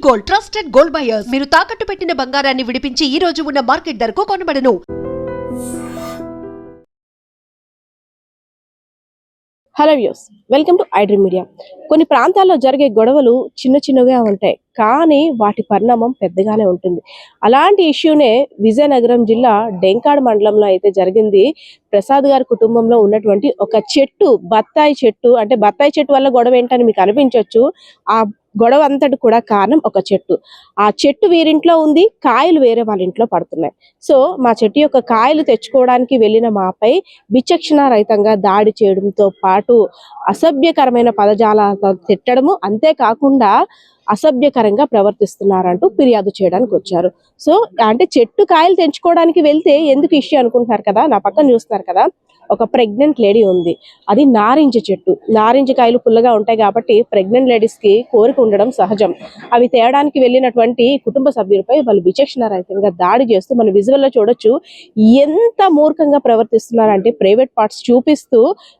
Gold, trusted gold buyers. మీరు తాకట్టు పెట్టిన బంగారాన్ని విడిపించి ఈ రోజు ఉన్న మార్కెట్ ధరకు కొనబడను. Hello views, welcome to iDream Media. కొన్ని ప్రాంతాల్లో జరిగే గొడవలు చిన్న చిన్నగా ఉంటాయి, కానీ వాటి పరిణామం పెద్దగానే ఉంటుంది. అలాంటి ఇష్యూనే విజయనగరం జిల్లా డెంకాడ్ మండలంలో అయితే జరిగింది. ప్రసాద్ గారి కుటుంబంలో ఉన్నటువంటి ఒక చెట్టు, బత్తాయి చెట్టు. అంటే బత్తాయి చెట్టు వల్ల గొడవ ఏంటని మీకు అనిపించవచ్చు. ఆ గొడవ అంతటి కూడా కారణం ఒక చెట్టు. ఆ చెట్టు వీరింట్లో ఉంది, కాయలు వేరే వాళ్ళ ఇంట్లో పడుతున్నాయి. సో మా చెట్టు యొక్క కాయలు తెచ్చుకోవడానికి వెళ్ళిన మాపై విచక్షణ రహితంగా దాడి చేయడంతో పాటు అసభ్యకరమైన పదజాలాలతో తిట్టడము, అంతేకాకుండా అసభ్యకరంగా ప్రవర్తిస్తున్నారంటూ ఫిర్యాదు చేయడానికి వచ్చారు. సో అంటే చెట్టు కాయలు తెంచుకోవడానికి వెళ్తే ఎందుకు ఇష్యూ అనుకుంటున్నారు కదా. నా పక్కన చూస్తున్నారు కదా, ఒక ప్రెగ్నెంట్ లేడీ ఉంది. అది నారింజ చెట్టు. నారింజ కాయలు పుల్లగా ఉంటాయి కాబట్టి ప్రెగ్నెంట్ లేడీస్ కి కోరిక ఉండడం సహజం. అవి తేయడానికి వెళ్ళినటువంటి కుటుంబ సభ్యులపై వాళ్ళు విచక్షణ రహితంగా దాడి చేస్తూ మన విజువల్ లో చూడొచ్చు ఎంత మూర్ఖంగా ప్రవర్తిస్తున్నారంటే, ప్రైవేట్ పార్ట్స్ చూపిస్తూ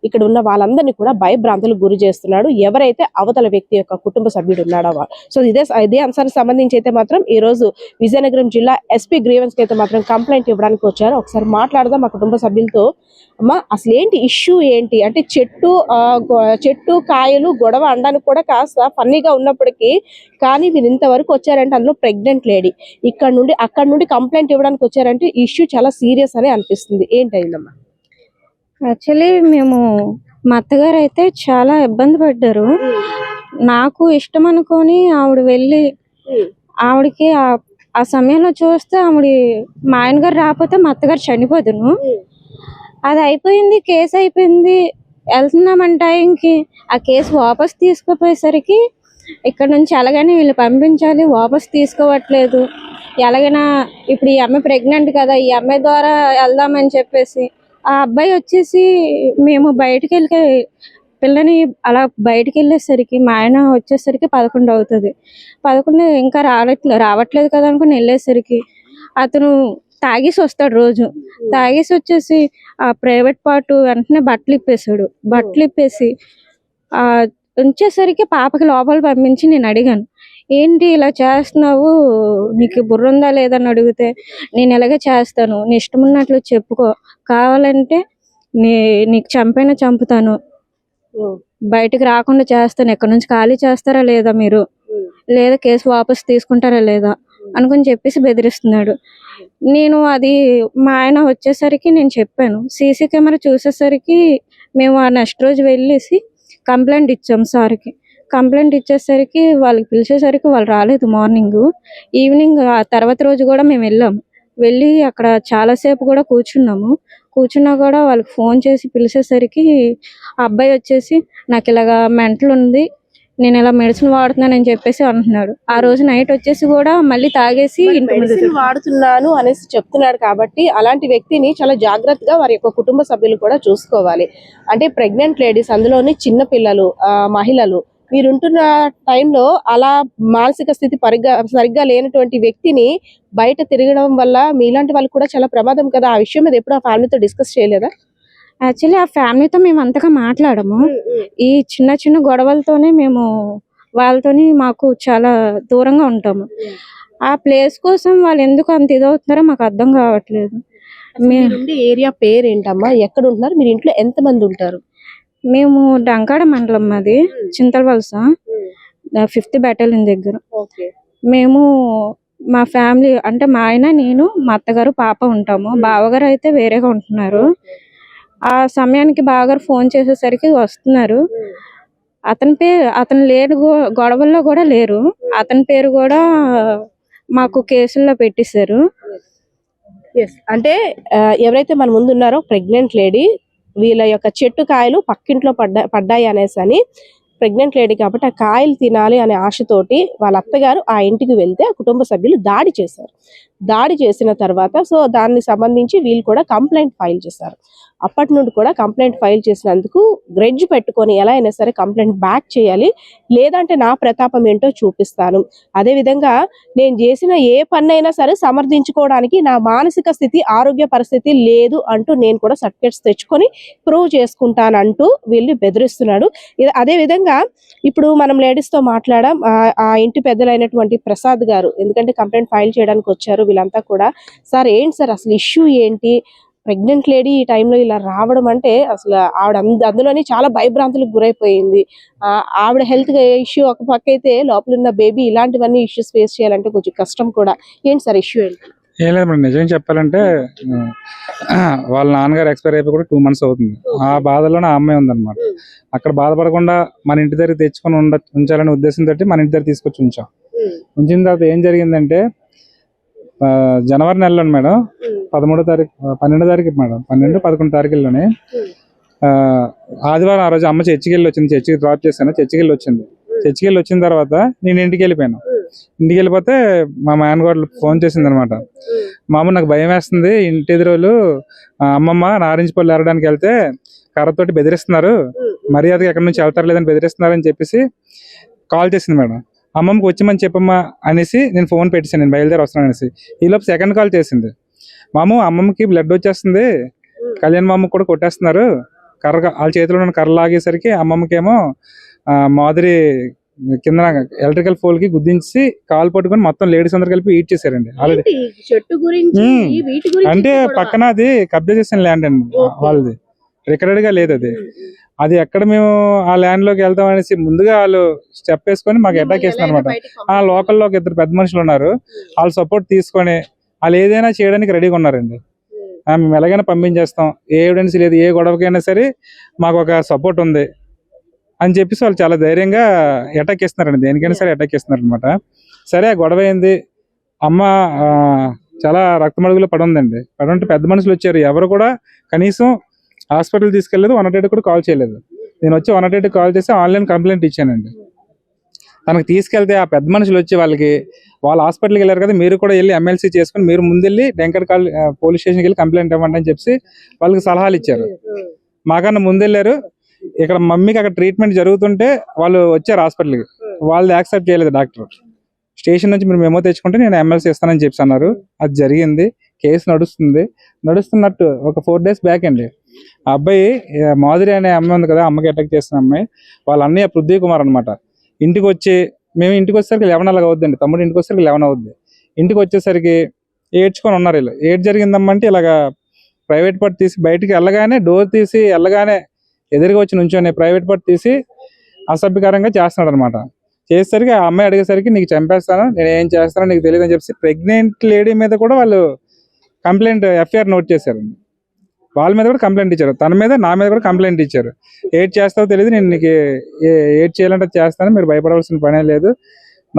ఇక్కడ ఉన్న వాళ్ళందరినీ కూడా భయభ్రాంతులకు గురి చేస్తున్నాడు ఎవరైతే అవతల వ్యక్తి యొక్క కుటుంబ సభ్యుడు ఉన్నాడో. సో ఇదే అంశానికి సంబంధించి అయితే మాత్రం ఈ రోజు విజయనగరం జిల్లా ఎస్పీ గ్రీవెన్స్ కి అయితే మాత్రం కంప్లైంట్ ఇవ్వడానికి వచ్చారు. ఒకసారి మాట్లాడదాం మా కుటుంబ సభ్యులతో. అమ్మా, అసలు ఏంటి ఇష్యూ ఏంటి? అంటే చెట్టు కాయలు గొడవ అనడానికి కూడా కాస్త ఫన్నీగా ఉన్నప్పటికీ, కానీ మీరు ఇంతవరకు వచ్చారంటే అందులో ప్రెగ్నెంట్ లేడీ అక్కడ నుండి కంప్లైంట్ ఇవ్వడానికి వచ్చారంటే ఇష్యూ చాలా సీరియస్ అని అనిపిస్తుంది. ఏంటయిందమ్మా? యాక్చువల్లీ మా అత్తగారు అయితే చాలా ఇబ్బంది పడ్డారు. నాకు ఇష్టం అనుకొని ఆవిడ వెళ్ళి ఆవిడకి ఆ సమయంలో చూస్తే మా ఆయన గారు రాకపోతే మా అత్తగారు చనిపోదును. అది అయిపోయింది, కేసు అయిపోయింది, వెళ్తున్నామని టైంకి ఆ కేసు వాపస్ తీసుకుపోయేసరికి ఇక్కడ నుంచి ఎలాగైనా వీళ్ళు పంపించాలి, వాపస్ తీసుకోవట్లేదు. ఎలాగైనా ఇప్పుడు ఈ అమ్మాయి ప్రెగ్నెంట్ కదా, ఈ అమ్మాయి ద్వారా వెళ్దామని చెప్పేసి ఆ అబ్బాయి వచ్చేసి మేము బయటికి వెళ్ళి పిల్లని అలా బయటికి వెళ్ళేసరికి మా ఆయన వచ్చేసరికి 11 అవుతుంది. 11 ఇంకా రావట్లేదు కదా అనుకుని వెళ్ళేసరికి అతను తాగేసి వస్తాడు. రోజు తాగేసి వచ్చేసి ఆ ప్రైవేట్ పార్ట్ వెంటనే బట్టలు ఇప్పేసి ఉంచేసరికి పాపకి లోపల పంపించి నేను అడిగాను, ఏంటి ఇలా చేస్తున్నావు, నీకు బుర్ర ఉందా లేదని అడిగితే, నేను ఇలాగే చేస్తాను, నీ ఇష్టం ఉన్నట్లు చెప్పుకో, కావాలంటే నీకు చంపుతాను, బయటకు రాకుండా చేస్తాను, ఎక్కడి నుంచి ఖాళీ చేస్తారా లేదా మీరు, లేదా కేసు వాపస్ తీసుకుంటారా లేదా అనుకుని చెప్పేసి బెదిరిస్తున్నాడు. మా ఆయన వచ్చేసరికి నేను చెప్పాను. సీసీ కెమెరా చూసేసరికి మేము ఆ నెక్స్ట్ రోజు వెళ్ళేసి కంప్లైంట్ ఇచ్చాం సార్కి. కంప్లైంట్ ఇచ్చేసరికి వాళ్ళకి పిలిచేసరికి వాళ్ళు రాలేదు. మార్నింగ్ ఈవినింగ్ ఆ తర్వాత రోజు కూడా మేము వెళ్ళి అక్కడ చాలాసేపు కూడా కూర్చున్నా కూడా వాళ్ళకి ఫోన్ చేసి పిలిచేసరికి ఆ అబ్బాయి వచ్చేసి నాకు ఇలాగా మెంటల్ ఉంది, నేను ఇలా మెడిసిన్ వాడుతున్నానని చెప్పేసి అంటున్నాడు. ఆ రోజు నైట్ వచ్చేసి కూడా మళ్ళీ తాగేసి మెడిసిన్ వాడుతున్నాను అనేసి చెప్తున్నాడు. కాబట్టి అలాంటి వ్యక్తిని చాలా జాగ్రత్తగా వారి యొక్క కుటుంబ సభ్యులు కూడా చూసుకోవాలి. అంటే ప్రెగ్నెంట్ లేడీస్, అందులోని చిన్న పిల్లలు, మహిళలు, మీరుంటున్న టైంలో అలా మానసిక స్థితి సరిగ్గా లేనటువంటి వ్యక్తిని బయట తిరగడం వల్ల మీలాంటి వాళ్ళు కూడా చాలా ప్రమాదం కదా. ఆ విషయం మీద ఎప్పుడు ఆ ఫ్యామిలీతో డిస్కస్ చేయలేదా? యాక్చువల్లీ ఆ ఫ్యామిలీతో మేము అంతగా మాట్లాడము. ఈ చిన్న చిన్న గొడవలతోనే వాళ్ళతోని మాకు చాలా దూరంగా ఉంటాము. ఆ ప్లేస్ కోసం వాళ్ళు ఎందుకు అంత ఇదవుతున్నారో మాకు అర్థం కావట్లేదు. ఏరియా పేరు ఏంటమ్మా? ఎక్కడ ఉంటున్నారు మీరు? ఇంట్లో ఎంత మంది ఉంటారు? మేము డంకాడ మండలం, మాది చింతలవలస, 5th బెటాలియన్ దగ్గర. మేము మా ఫ్యామిలీ అంటే మా ఆయన, నేను, మా అత్తగారు, పాప ఉంటాము. బావగారు అయితే వేరేగా ఉంటున్నారు. ఆ సమయానికి బావగారు ఫోన్ చేసేసరికి వస్తున్నారు. అతను లేని గొడవల్లో కూడా లేరు. అతని పేరు కూడా మాకు కేసుల్లో పెట్టేశారు. అంటే ఎవరైతే మన ముందు ఉన్నారో ప్రెగ్నెంట్ లేడీ, వీళ్ళ యొక్క చెట్టు కాయలు పక్కింట్లో పడ్డాయి అనేసి అని, ప్రెగ్నెంట్ లేడీ కాబట్టి ఆ కాయలు తినాలి అనే ఆశతోటి వాళ్ళ అత్తగారు ఆ ఇంటికి వెళ్తే ఆ కుటుంబ సభ్యులు దాడి చేశారు. దాడి చేసిన తర్వాత సో దానికి సంబంధించి వీళ్ళు కూడా కంప్లైంట్ ఫైల్ చేశారు. అప్పటి నుండి కూడా కంప్లైంట్ ఫైల్ చేసినందుకు గ్రెడ్జ్ పెట్టుకొని ఎలా అయినా సరే కంప్లైంట్ బ్యాక్ చేయాలి, లేదంటే నా ప్రతాపం ఏంటో చూపిస్తాను. అదేవిధంగా నేను చేసిన ఏ పన్నైనా సరే సమర్థించుకోవడానికి నా మానసిక స్థితి, ఆరోగ్య పరిస్థితి లేదు అంటూ నేను కూడా సర్టిఫికేట్స్ తెచ్చుకొని ప్రూవ్ చేసుకుంటానంటూ వీళ్ళు బెదిరిస్తున్నాడు. అదే విధంగా ఇప్పుడు మనం లేడీస్ తో మాట్లాడాం. ఆ ఇంటి పెద్దలైనటువంటి ప్రసాద్ గారు, ఎందుకంటే కంప్లైంట్ ఫైల్ చేయడానికి వచ్చారు వీళ్ళంతా కూడా. సార్ ఏంటి సార్ అసలు ఇష్యూ ఏంటి? ప్రెగ్నెంట్ లేడీ ఈ టైంలో ఇలా రావడం అంటే అసలు ఆవిడ అందులోని చాలా భయభ్రాంతులకు గురైపోయింది. ఆవిడ హెల్త్ ఇష్యూ ఒక పక్క అయితే, లోపల ఉన్న బేబీ ఇలాంటివన్నీ ఇష్యూస్ ఫేస్ చేయాలంటే కొంచెం కష్టం కూడా. ఏంటి సార్ ఇష్యూ ఏంటి? ఏం లేదు మేడం, నిజంగా చెప్పాలంటే వాళ్ళ నాన్నగారు ఎక్స్పైర్ అయిపోయి కూడా 2 months అవుతుంది. ఆ బాధలోనే ఆ అమ్మాయి ఉందన్నమాట. అక్కడ బాధపడకుండా మన ఇంటి దగ్గర తెచ్చుకొని ఉంచాలనే ఉద్దేశంతో మన ఇంటి దగ్గర తీసుకొచ్చి ఉంచాం. ఉంచిన తర్వాత ఏం జరిగిందంటే జనవరి నెలలో మేడం 12వ తారీఖు మేడం, 12-11 తారీఖుల్లోనే ఆదివారం ఆ రోజు అమ్మ చర్చికి వెళ్ళి వచ్చింది. చర్చికి డ్రాప్ చేశాను, చర్చికి వెళ్ళి వచ్చింది. చర్చికి వెళ్ళి వచ్చిన తర్వాత నేను ఇంటికి వెళ్ళిపోయాను. ఇంటికి వెళ్ళిపోతే మా మేనగోడలు ఫోన్ చేసింది అనమాట. మామ నాకు భయం వేస్తుంది, ఇంటి ఎదురోళ్ళు అమ్మమ్మ నారింజ పళ్ళు ఏరడానికి వెళ్తే కర్రతోటి బెదిరిస్తున్నారు, మర్యాదగా ఎక్కడి నుంచి వెళ్తారు లేదని బెదిరిస్తున్నారు అని చెప్పేసి కాల్ చేసింది మేడం. అమ్మమ్మకి వచ్చమని చెప్పమ్మా అనేసి నేను ఫోన్ పెట్టేసాను, నేను బయలుదేరి వస్తున్నాను అనేసి. ఈలోపు సెకండ్ కాల్ చేసింది. మామ అమ్మమ్మకి బ్లడ్ వచ్చేస్తుంది, కళ్యాణ్ మామకి కూడా కొట్టేస్తున్నారు, వాళ్ళ చేతిలో ఉన్న కర్ర లాగేసరికి అమ్మమ్మకేమో మాదిరి కింద ఎలక్ట్రికల్ పోల్ కి గుద్దించి కాలు పట్టుకొని మొత్తం లేడీస్ అందరు కలిపి ఈట్ చేశారండి. ఆల్రెడీ అంటే పక్కన అది కబ్జా చేసిన ల్యాండ్ అండి వాళ్ళది, రికార్డెడ్ గా లేదు అది. అది ఎక్కడ మేము ఆ ల్యాండ్ లోకి వెళ్తాం అనేసి ముందుగా వాళ్ళు స్టెప్ వేసుకొని మాకు అటాక్ చేస్తున్నారు అనమాట. ఆ లోకల్లో ఒక 2 పెద్ద మనుషులు ఉన్నారు, వాళ్ళు సపోర్ట్ తీసుకొని వాళ్ళు ఏదైనా చేయడానికి రెడీగా ఉన్నారండి. మేము ఎలాగైనా పంపించేస్తాం, ఏ ఎవిడెన్స్ లేదు, ఏ గొడవకైనా సరే మాకు ఒక సపోర్ట్ ఉంది అని చెప్పేసి వాళ్ళు చాలా ధైర్యంగా అటాక్ చేస్తున్నారండి. దేనికైనా సరే అటాక్ చేస్తున్నారు అనమాట. సరే ఆ గొడవ అయింది. అమ్మ చాలా రక్తమడుగులో పడి ఉందండి. పడి ఉంటే పెద్ద మనుషులు వచ్చారు, ఎవరు కూడా కనీసం హాస్పిటల్ తీసుకెళ్ళలేదు, 108 కూడా కాల్ చేయలేదు. నేను వచ్చి 108 కాల్ చేసి ఆన్లైన్ కంప్లైంట్ ఇచ్చానండి. తనకు తీసుకెళ్తే ఆ పెద్ద మనుషులు వచ్చి వాళ్ళు హాస్పిటల్కి వెళ్ళారు కదా, మీరు కూడా వెళ్ళి ఎమ్మెల్సీ చేసుకుని మీరు ముందెళ్ళి డెంకర్కాల్ పోలీస్ స్టేషన్కి వెళ్ళి కంప్లైంట్ ఇవ్వండి అని చెప్పి వాళ్ళకి సలహాలు ఇచ్చారు. మాకన్నా ముందెళ్ళారు. ఇక్కడ మమ్మీకి అక్కడ ట్రీట్మెంట్ జరుగుతుంటే వాళ్ళు వచ్చారు హాస్పిటల్కి, వాళ్ళు యాక్సెప్ట్ చేయలేదు డాక్టర్. స్టేషన్ నుంచి మీరు మెమో తెచ్చుకుంటే నేను ఎమ్మెల్సీ ఇస్తానని చెప్పి అన్నారు. అది జరిగింది, కేసు నడుస్తున్నట్టు ఒక 4 days బ్యాక్ అండి. ఆ అబ్బాయి మాధురి అనే అమ్మాయి ఉంది కదా, అమ్మకి అటాక్ చేసిన అమ్మాయి, వాళ్ళ అన్నయ్య పృథ్వీ కుమార్ అనమాట. ఇంటికి వచ్చి మేము ఇంటికి వచ్చేసరికి 11 అలాగ అవుద్దండి, తమ్ముడు ఇంటికి వచ్చేసరికి 11 అవుద్ది. ఇంటికి వచ్చేసరికి ఏడ్చుకొని ఉన్నారు వీళ్ళు. ఏడ్ జరిగిందమ్మంటే ఇలాగా ప్రైవేట్ పార్ట్ తీసి బయటికి వెళ్ళగానే, డోర్ తీసి వెళ్ళగానే ఎదురుగా వచ్చి నుంచొని ప్రైవేట్ పార్ట్ తీసి అసభ్యకరంగా చేస్తున్నాడు అనమాట. చేసేసరికి ఆ అమ్మాయి అడిగేసరికి నీకు చంపేస్తాను, నేను ఏం చేస్తానో నీకు తెలియదు అని చెప్పి ప్రెగ్నెంట్ లేడీ మీద కూడా వాళ్ళు కంప్లైంట్ ఎఫ్ఐఆర్ నోట్ చేశారు. వాళ్ళ మీద కూడా కంప్లైంట్ ఇచ్చారు, తన మీద నా మీద కూడా కంప్లైంట్ ఇచ్చారు. ఏడ్ చేస్తావో తెలియదు, నేను నీకు ఏడ్ చేయాలంటే చేస్తాను, మీరు భయపడవలసిన పనే లేదు,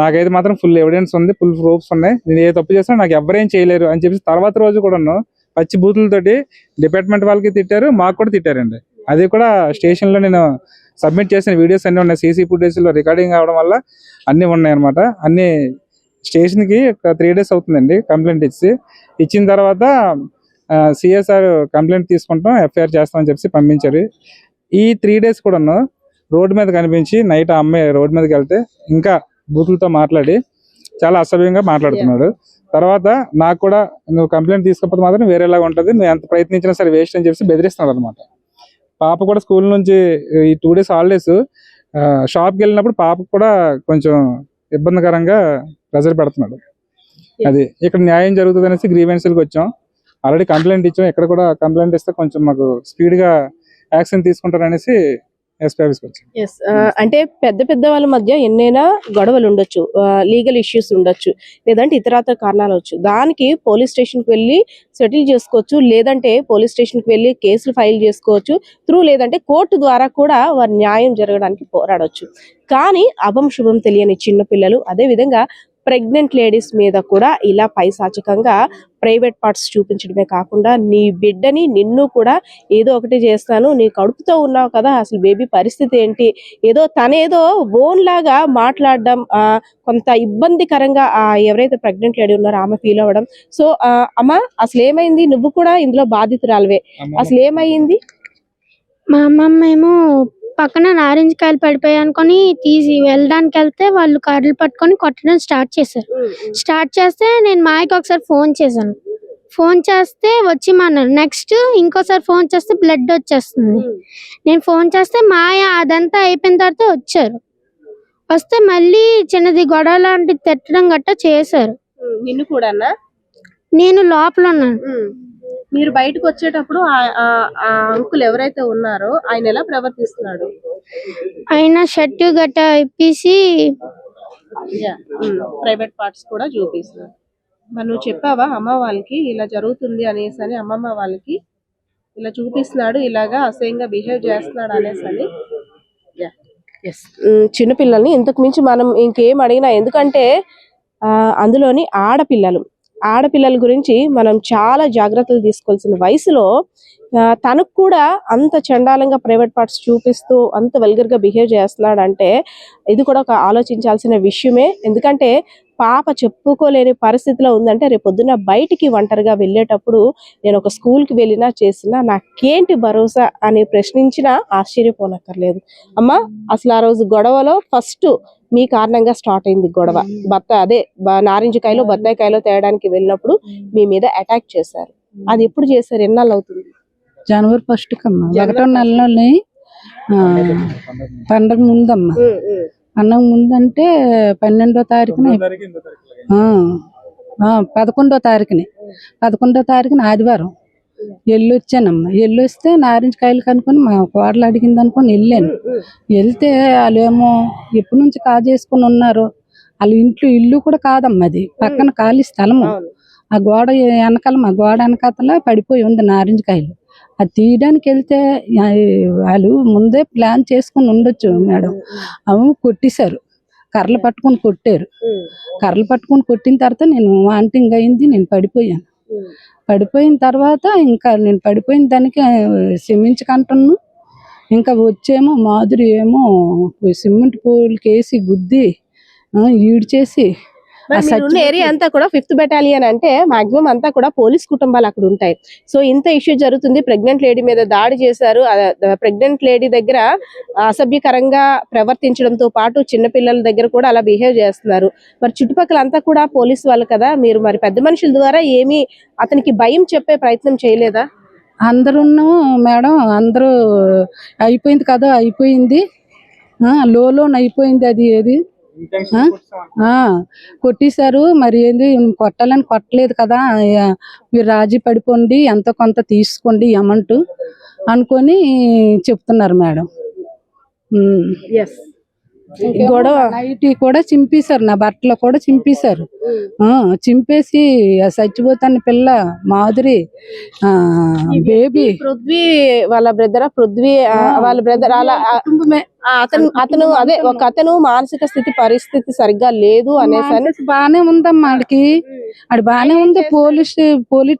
నాకైతే మాత్రం ఫుల్ ఎవిడెన్స్ ఉంది, ఫుల్ ప్రూఫ్స్ ఉన్నాయి, నేను ఏ తప్పు చేసినా నాకు ఎవరేం చేయలేరు అని చెప్పి తర్వాత రోజు కూడాను పచ్చి బూతులతోటి డిపార్ట్మెంట్ వాళ్ళకి తిట్టారు, మాకు కూడా తిట్టారండి. అది కూడా స్టేషన్లో నేను సబ్మిట్ చేసిన వీడియోస్ అన్నీ ఉన్నాయి, సీసీ ఫుటేజ్లో రికార్డింగ్ అవడం వల్ల అన్నీ ఉన్నాయి అనమాట. అన్నీ స్టేషన్కి ఒక 3 days అవుతుందండి కంప్లైంట్ ఇచ్చిన తర్వాత సిఎస్ఆర్ కంప్లైంట్ తీసుకుంటాం, ఎఫ్ఐఆర్ చేస్తామని చెప్పి పంపించారు. ఈ 3 days కూడాను రోడ్డు మీద కనిపించి నైట్ ఆ అమ్మాయి రోడ్డు మీదకి వెళ్తే ఇంకా బూతులతో మాట్లాడి చాలా అసభ్యంగా మాట్లాడుతున్నాడు. తర్వాత నాకు కూడా నువ్వు కంప్లైంట్ తీసుకోకపోతే మాత్రం వేరేలాగా ఉంటుంది, నువ్వు ఎంత ప్రయత్నించినా సరే వేస్ట్ అని చెప్పి బెదిరిస్తున్నాడు అనమాట. పాప కూడా స్కూల్ నుంచి ఈ 2 days హాలిడేస్ షాప్కి వెళ్ళినప్పుడు పాపకు కూడా కొంచెం ఇబ్బందికరంగా ప్రెజర్ పెడుతున్నాడు. అది ఇక్కడ న్యాయం జరుగుతుంది అనేసి గ్రీవెన్స్కి వచ్చాం. ఆల్రెడీ కంప్లైంట్ ఇచ్చాం, ఇక్కడ కూడా కంప్లైంట్ ఇస్తే కొంచెం మాకు స్పీడ్గా యాక్షన్ తీసుకుంటారనేసి ఎస్పీ ఆఫీస్కి వచ్చాం. అంటే పెద్ద వాళ్ళ మధ్య ఎన్నైనా గొడవలు ఉండొచ్చు, లీగల్ ఇష్యూస్ ఉండొచ్చు, లేదంటే ఇతరత్ర కారణాలు వచ్చు. దానికి పోలీస్ స్టేషన్కి వెళ్ళి సెటిల్ చేసుకోవచ్చు, లేదంటే పోలీస్ స్టేషన్కి వెళ్ళి కేసులు ఫైల్ చేసుకోవచ్చు, లేదంటే కోర్టు ద్వారా కూడా వారి న్యాయం జరగడానికి పోరాడవచ్చు. కానీ అభం శుభం తెలియని చిన్న పిల్లలు, అదే విధంగా ప్రెగ్నెంట్ లేడీస్ మీద కూడా ఇలా పైశాచికంగా ప్రైవేట్ పార్ట్స్ చూపించడమే కాకుండా నీ బిడ్డని నిన్ను కూడా ఏదో ఒకటి చేస్తాను, నీ కడుపుతో ఉన్నావు కదా, అసలు బేబీ పరిస్థితి ఏంటి, ఏదో తనేదో ఓన్ లాగా మాట్లాడడం కొంత ఇబ్బందికరంగా ఎవరైతే ప్రెగ్నెంట్ లేడీ ఉన్నారో ఆమె ఫీల్ అవ్వడం. సో అమ్మ అసలు ఏమైంది, నువ్వు కూడా ఇందులో బాధితురాలవే, అసలు ఏమైంది? మా అమ్మమ్మ ఏమో పక్కన నారింజ కాయలు పడిపోయాయి అనుకొని తీసి వెళ్ళడానికి వెళ్తే వాళ్ళు కర్రలు పట్టుకొని కొట్టడం స్టార్ట్ చేశారు. స్టార్ట్ చేస్తే నేను మాయకి ఒకసారి ఫోన్ చేశాను. ఫోన్ చేస్తే వచ్చిమన్నారు. నెక్స్ట్ ఇంకోసారి ఫోన్ చేస్తే బ్లడ్ వచ్చేస్తుంది. నేను ఫోన్ చేస్తే మాయ అదంతా అయిపోయిన తర్వాత వచ్చారు. వస్తే మళ్ళీ చిన్నది గొడవ లాంటిది తిట్టడం గట్టా చేశారు. నిన్ను కూడా నేను లోపల ఉన్నాను. మీరు బయటకు వచ్చేటప్పుడు ఆ అంకుల్ ఎవరైతే ఉన్నారో ఆయన ఎలా ప్రవర్తిస్తున్నాడు? ఆయన షర్టు గట్టా ఇప్పేసి ప్రైవేట్ పార్ట్స్ కూడా చూపిస్తున్నారు. మరి నువ్వు చెప్పావా అమ్మ వాళ్ళకి ఇలా జరుగుతుంది అనేసి అని, అమ్మమ్మ వాళ్ళకి ఇలా చూపిస్తున్నాడు, ఇలాగా అసహ్యంగా బిహేవ్ చేస్తున్నాడు అనేసి అని? చిన్నపిల్లల్ని ఇంతకు మించి మనం ఇంకేం అడిగినా, ఎందుకంటే అందులోని ఆడపిల్లల గురించి మనం చాలా జాగ్రత్తలు తీసుకోవాల్సిన వయసులో తనకు కూడా అంత చండాలంగా ప్రైవేట్ పార్ట్స్ చూపిస్తూ అంత వల్గర్ గా బిహేవ్ చేస్తున్నాడు అంటే ఇది కూడా ఒక ఆలోచించాల్సిన విషయమే. ఎందుకంటే పాప చెప్పుకోలేని పరిస్థితిలో ఉందంటే రేపు పొద్దున్న బయటికి ఒంటరిగా వెళ్ళేటప్పుడు నేను ఒక స్కూల్కి వెళ్ళినా చేసినా నాకేంటి భరోసా అని ప్రశ్నించినా ఆశ్చర్యపోనక్కర్లేదు. అమ్మ అసలు ఆ రోజు గొడవలో ఫస్ట్ మీ కారణంగా స్టార్ట్ అయింది గొడవ. నారింజకాయలో బత్తాయికాయలో తేయడానికి వెళ్ళినప్పుడు మీ మీద అటాక్ చేశారు. అది ఎప్పుడు చేశారు, ఎన్నాళ్ళు అవుతుంది? జనవరి 1 కమ్మా, 1వ నెలలోని పండగ ముందమ్మా. పండగ ముందంటే 12వ తారీఖున 11వ తారీఖున ఆదివారం వెళ్ళొచ్చానమ్మా. వెళ్ళొస్తే నారింజకాయలు కనుక్కొని మా కోడలు అడిగింది అనుకొని వెళ్ళాను. వెళ్తే వాళ్ళేమో ఎప్పటి నుంచి కాజేసుకుని ఉన్నారు. వాళ్ళ ఇల్లు కూడా కాదమ్మా, అది పక్కన ఖాళీ స్థలము. ఆ గోడ వెనకాల, మా గోడ వెనకాతల పడిపోయి ఉంది నారింజకాయలు. అది తీయడానికి వెళ్తే వాళ్ళు ముందే ప్లాన్ చేసుకుని ఉండొచ్చు మేడం. అవి కొట్టేశారు, కర్రలు పట్టుకొని కొట్టారు. కర్రలు పట్టుకొని కొట్టిన తర్వాత నేను వాంటింగ్ అయింది, నేను పడిపోయాను. పడిపోయిన తర్వాత ఇంకా నేను పడిపోయిన దానికి క్షమించకంటున్నాను. ఇంకా వచ్చేమో మాధురి ఏమో సిమెంట్ పూలకి వేసి గుద్ది ఈడ్చేసి ఏరియా అంతా కూడా 5th బెటాలియన్ అంటే మాక్సిమం అంతా కూడా పోలీస్ కుటుంబాలు అక్కడ ఉంటాయి. సో ఇంత ఇష్యూ జరుగుతుంది, ప్రెగ్నెంట్ లేడీ మీద దాడి చేశారు. ప్రెగ్నెంట్ లేడీ దగ్గర అసభ్యకరంగా ప్రవర్తించడంతో పాటు చిన్నపిల్లల దగ్గర కూడా అలా బిహేవ్ చేస్తున్నారు. మరి చుట్టుపక్కల అంతా కూడా పోలీసు వాళ్ళు కదా, మీరు మరి పెద్ద మనుషుల ద్వారా ఏమీ అతనికి భయం చెప్పే ప్రయత్నం చేయలేదా? అందరూ మేడం, అందరూ అయిపోయింది కదా, అయిపోయింది లోన్ అయిపోయింది, అది ఏది కొట్టేశారు. మరి ఏంది కొట్టాలని కొట్టలేదు కదా, మీరు రాజీ పడిపోండి, ఎంతో కొంత తీసుకోండి అమౌంట్ అనుకొని చెప్తున్నారు మేడం. గొడవ నైట్ కూడా చింపేశారు, నా బట్టలు కూడా చింపేశారు. చింపేసి చచ్చిపోతాను పిల్ల మాధురి బేబీ పృథ్వీ వాళ్ళ బ్రదర్ అలా అతను అదే ఒక అతను మానసిక పరిస్థితి సరిగ్గా లేదు అనేసి బానే ఉందమ్మా. ఆడి బానే ఉంది. పోలీస్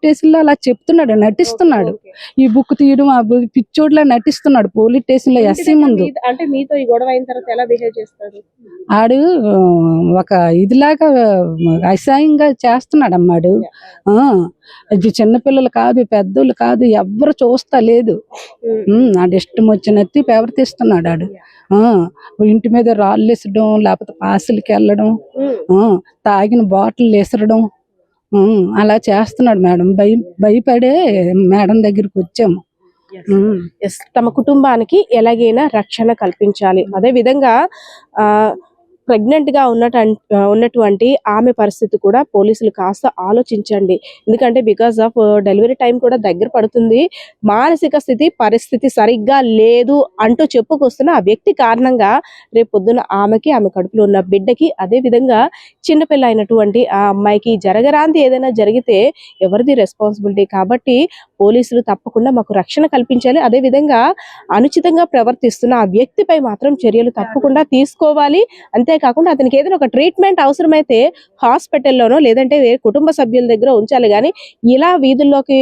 స్టేషన్ లో అలా చెప్తున్నాడు, నటిస్తున్నాడు. ఈ బుక్ తీయడం ఆ పిచ్చోడ్లా నటిస్తున్నాడు పోలీస్ స్టేషన్ లో ఎస్సీ ముందు. అంటే మీతో ఈ గొడవ అయిన తర్వాత ఎలా బిహేవ్ చేస్తాడు? ఆడు ఒక ఇదిలాగా అసహ్యంగా చేస్తున్నాడు అమ్మాడు. చిన్నపిల్లలు కాదు, పెద్దోళ్ళు కాదు, ఎవ్వరు చూస్తా లేదు. ఆడు ఇష్టం వచ్చినట్టు ప్రవర్తిస్తున్నాడు. ఆడు ఇంటి మీద రాళ్ళు వేసడం, లేకపోతే పాసులకి వెళ్ళడం, తాగిన బాటిల్ వేసరడం, అలా చేస్తున్నాడు మేడం. భయపడే మేడం దగ్గరికి వచ్చాము. తమ కుటుంబానికి ఎలాగైనా రక్షణ కల్పించాలి. అదే విధంగా ప్రెగ్నెంట్ గా ఉన్నటువంటి ఆమె పరిస్థితి కూడా పోలీసులు కాస్త ఆలోచించండి. ఎందుకంటే బికాస్ ఆఫ్ డెలివరీ టైం కూడా దగ్గర పడుతుంది. మానసిక పరిస్థితి సరిగ్గా లేదు అంటూ చెప్పుకొస్తున్న ఆ వ్యక్తి కారణంగా రేపు పొద్దున ఆమె కడుపులో ఉన్న బిడ్డకి, అదే విధంగా చిన్నపిల్ల అయినటువంటి ఆ అమ్మాయికి జరగరాంది ఏదైనా జరిగితే ఎవరిది రెస్పాన్సిబిలిటీ? కాబట్టి పోలీసులు తప్పకుండా మాకు రక్షణ కల్పించాలి. అదే విధంగా అనుచితంగా ప్రవర్తిస్తున్న ఆ వ్యక్తిపై మాత్రం చర్యలు తప్పకుండా తీసుకోవాలి. అంతే కాకుండా అతనికి ఏదైనా ఒక ట్రీట్మెంట్ అవసరమైతే హాస్పిటల్లోనో లేదంటే వేరే కుటుంబ సభ్యుల దగ్గర ఉంచాలి, కానీ ఇలా వీధుల్లోకి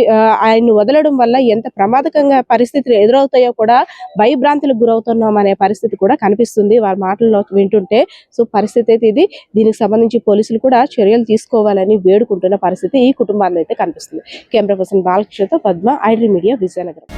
ఆయన్ని వదలడం వల్ల ఎంత ప్రమాదకంగా పరిస్థితులు ఎదురవుతాయో కూడా భయభ్రాంతులకు గురవుతున్నాం అనే పరిస్థితి కూడా కనిపిస్తుంది వారి మాటల్లో వింటుంటే. సో పరిస్థితి అయితే ఇది. దీనికి సంబంధించి పోలీసులు కూడా చర్యలు తీసుకోవాలని వేడుకుంటున్న పరిస్థితి ఈ కుటుంబాల్లో అయితే కనిపిస్తుంది. కెమెరా పర్సన్ బాలకృష్ణతో పద్మ, ఐడ్రీ మీడియా, విజయనగరం.